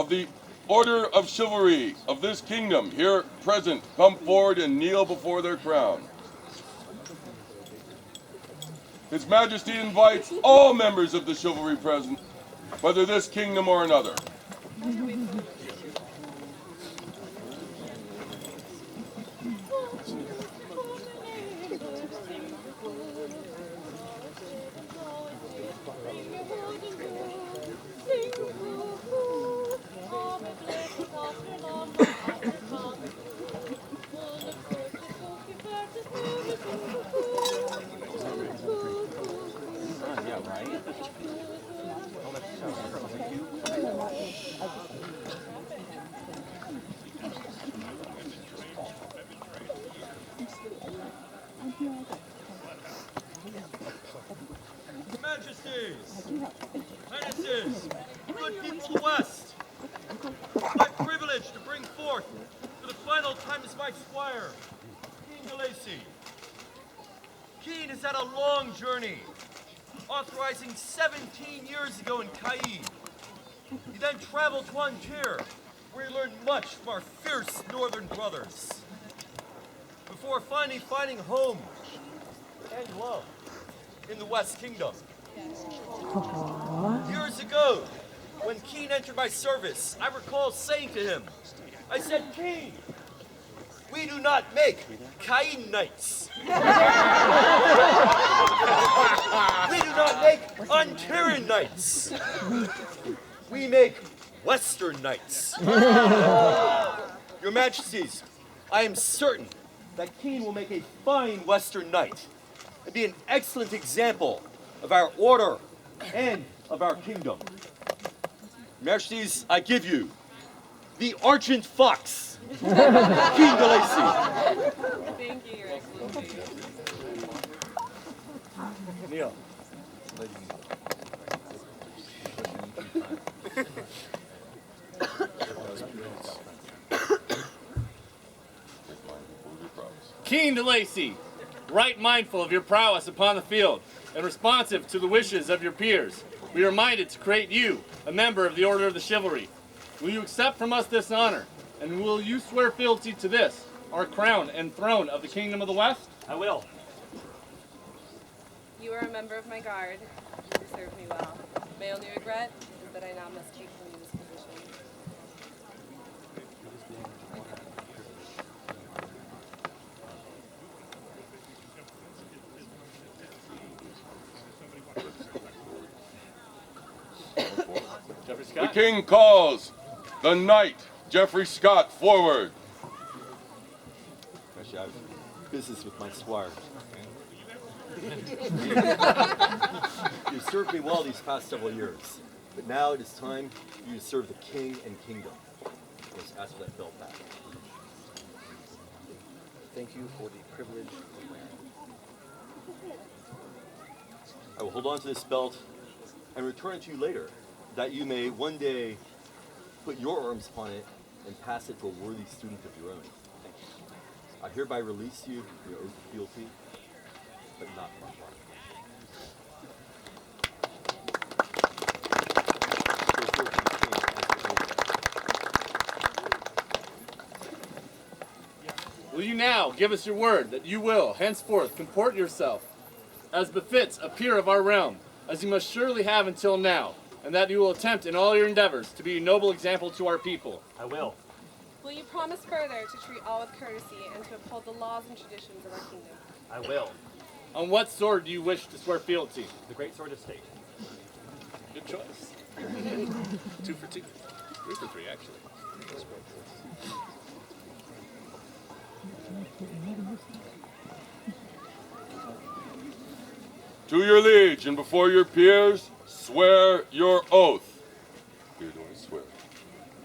of the Order of Chivalry of this kingdom here present come forward and kneel before their crown. His Majesty invites all members of the chivalry present, whether this kingdom or another. Majesties, Highnesses, good people of the West, it's my privilege to bring forth for the final time as my squire, Kean de Lacy. Kean has had a long journey, authorizing 17 years ago in Kean. He then traveled to Antir, where he learned much from our fierce northern brothers, before finally finding home and love in the West Kingdom. Years ago, when Kean entered my service, I recall saying to him, I said, Kean, we do not make Kean knights. We do not make Antiran knights. We make Western knights. Your Majesties, I am certain that Kean will make a fine Western knight and be an excellent example of our order and of our kingdom. Majesties, I give you the Argent Fox, Kean de Lacy. Thank you, Your Excellency. Neil. Kean de Lacy, right mindful of your prowess upon the field and responsive to the wishes of your peers, we are minded to create you a member of the Order of the Chivalry. Will you accept from us this honor, and will you swear fealty to this, our crown and throne of the Kingdom of the West? I will. You are a member of my guard. You served me well. My only regret is that I now must take from you this position. Jeffrey The Scott? king calls the knight, Geoffrey Scott, forward. Actually, I have business with my squire. You served me well these past several years, but now it is time for you to serve the king and kingdom. I must ask for that belt back. Thank you for the privilege of wearing. I will hold on to this belt and return it to you later, that you may one day put your arms upon it and pass it to a worthy student of your own. Thank you. I hereby release you from your oath of fealty, but not my heart. Will you now give us your word that you will henceforth comport yourself as befits a peer of our realm, as you must surely have until now, and that you will attempt in all your endeavors to be a noble example to our people? I will. Will you promise further to treat all with courtesy and to uphold the laws and traditions of our kingdom? I will. On what sword do you wish to swear fealty? The great sword of state. Good choice. 2 for 2. 3 for 3, actually. To your liege and before your peers, swear your oath. Here do I swear.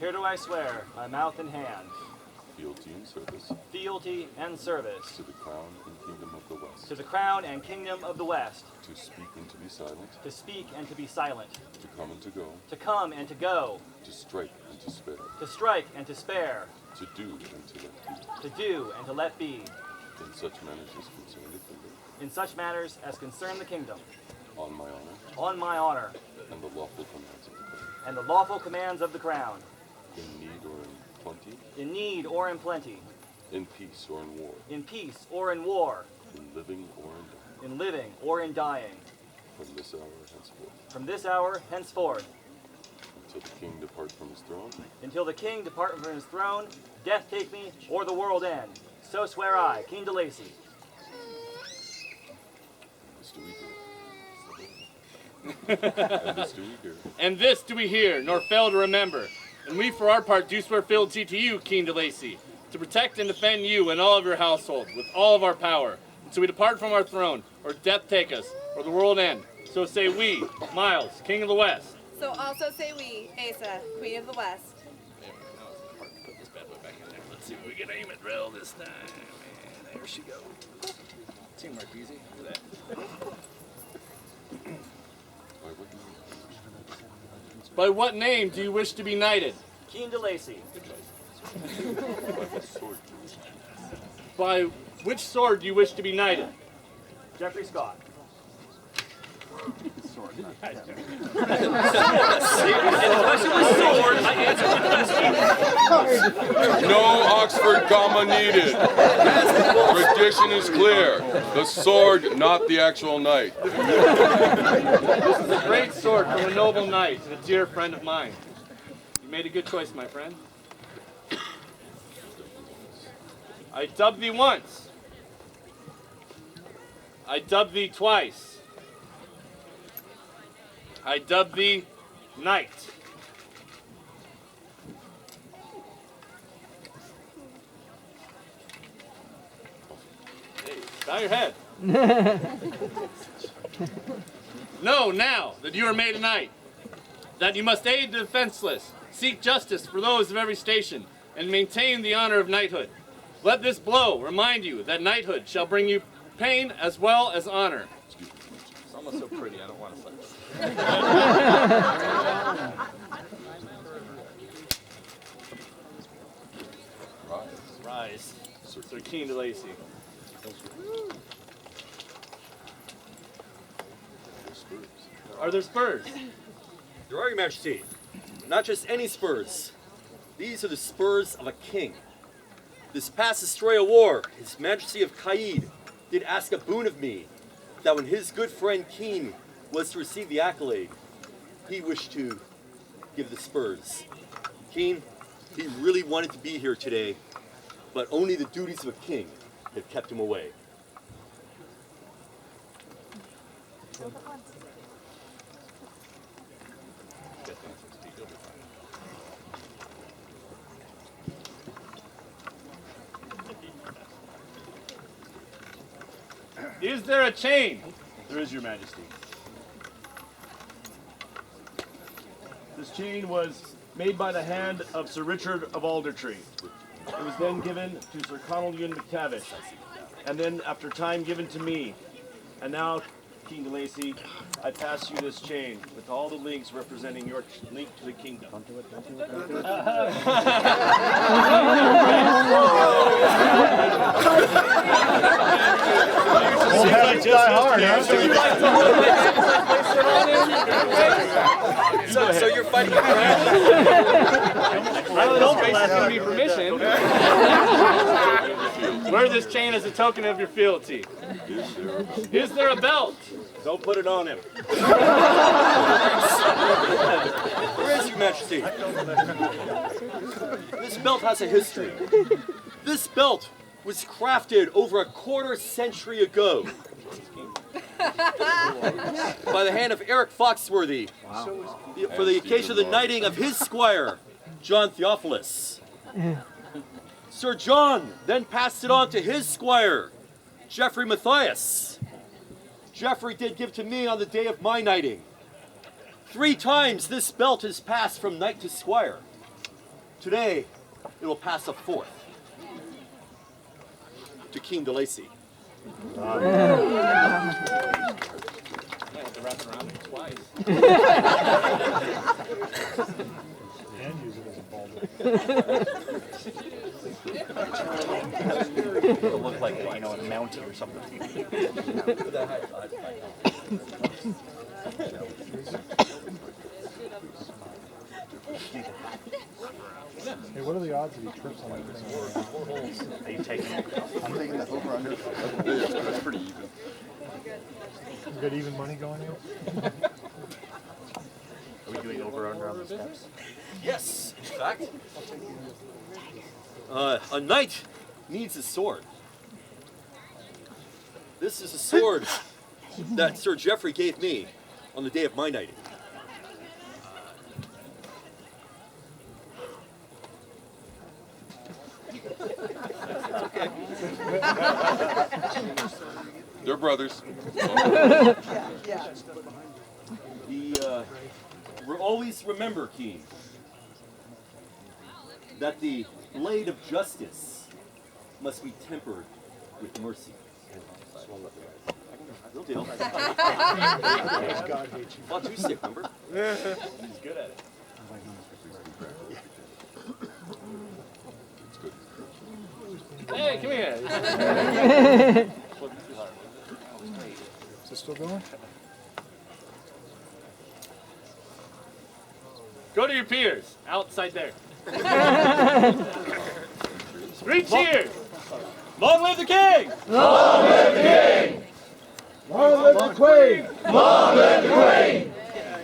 Here do I swear, by mouth and hand, Fealty and service fealty and service to the crown and kingdom of the West. to the crown and kingdom of the West, To speak and to be silent. to speak and to be silent, To come and to go. to come and to go, To strike and to spare. to strike and to spare, To do and to let to do and to let be, be. In such manners as concern the kingdom. in such matters as concern the kingdom, On my honor on my honor, and the lawful commands of the crown. and the lawful commands of the crown. In need or in plenty, in need or in plenty, in peace or in war, in peace or in war, in living or in death, in living or in dying, from this hour henceforth, from this hour henceforth, until the king depart from his throne, until the king depart from his throne, death take me, or the world end. So swear I, Kean de Lacy. this do we hear. And this do we hear. And this do we hear, nor fail to remember. And we for our part do swear fealty to you, Kean de Lacy, to protect and defend you and all of your household with all of our power, until we depart from our throne, or death take us, or the world end. So say we, Miles, King of the West. So also say we, Asa, Queen of the West. Put this bad boy back in there. Let's see if we can aim it real this time. And there she goes. Teamwork easy. Look at that. By what name do you wish to be knighted? Kean de Lacy. By what sword? By which sword do you wish to be knighted? Jeffrey Scott. No Oxford comma needed. Tradition is clear. The sword, not the actual knight. This is a great sword from a noble knight and a dear friend of mine. You made a good choice, my friend. I dubbed thee once. I dubbed thee twice. I dubbed thee knight. Hey, bow your head. Know now that you are made a knight, that you must aid the defenseless, seek justice for those of every station, and maintain the honor of knighthood. Let this blow remind you that knighthood shall bring you pain as well as honor. It's almost so pretty, I don't want to say it. Rise. Sir Kean de Lacy. Are there spurs? There are, Your Majesty. Not just any spurs. These are the spurs of a king. This past Destroyer War, His Majesty of Kean did ask a boon of me, that when his good friend Kean was to receive the accolade, he wished to give the spurs. Kean, he really wanted to be here today, but only the duties of a king have kept him away. Is there a chain? There is, Your Majesty. This chain was made by the hand of Sir Richard of Aldertree. It was then given to Sir Connell McTavish, and then after time given to me. And now, Kean de Lacy, I pass you this chain with all the links representing your link to the kingdom. So you're fighting a dragon? I would hope that's going to be permission. Wear this chain as a token of your fealty. Is there a belt? Don't put it on him. Where is Your Majesty? This belt has a history. This belt was crafted over a quarter century ago by the hand of Eric Foxworthy for the occasion of the knighting of his squire, John Theophilus. Sir John then passed it on to his squire, Geoffrey Matthias. Geoffrey did give to me on the day of my knighting. 3 times this belt has passed from knight to squire. Today, it will pass a 4th to Kean de Lacy. I had to wrap it around me twice. And use it as a ball. It'll look like a, a mountie or something. Hey, what are the odds that he trips on that thing? Are you taking it? I'm taking the over under. That's pretty even. You got even money going here? Are we doing over under on the steps? Yes, in fact. A knight needs a sword. This is a sword that Sir Geoffrey gave me on the day of my knighting. They're brothers. Always remember, Kean, that the blade of justice must be tempered with mercy. Real deal. God hates you. Not too sick, remember? He's good at it. Hey, come here. Is this still going? Go to your peers, outside there. 3 cheers! Long live the king! Long live the Queen! Long live the Queen!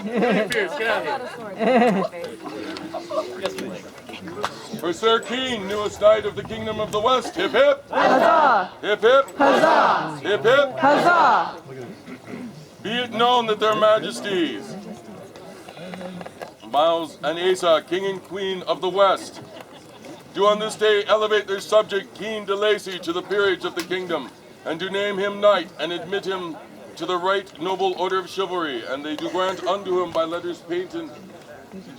Go to your peers, get out of here. Yes, please. For Sir Kean, newest knight of the Kingdom of the West, hip hip! Huzzah! Hip hip! Huzzah! Hip hip! Huzzah! Be it known that their majesties, Miles and Asa, King and Queen of the West, do on this day elevate their subject Kean de Lacy to the peerage of the kingdom, and do name him knight and admit him to the right noble order of chivalry, and they do grant unto him by letters patent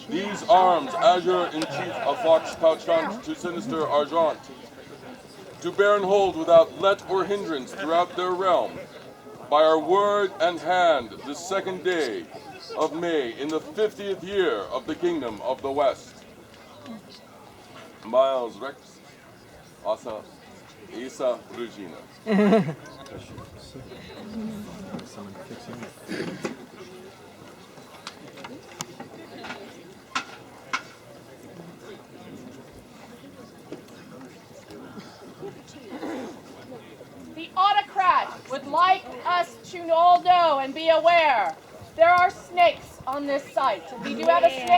these arms, azure in chief of fox couchant to sinister argent, to bear and hold without let or hindrance throughout their realm, by our word and hand, this 2nd day of May, in the 50th year of the Kingdom of the West. Miles Rex, Asa, Isa Regina. The autocrat would like us to all know and be aware there are snakes on this site. We do have a snake.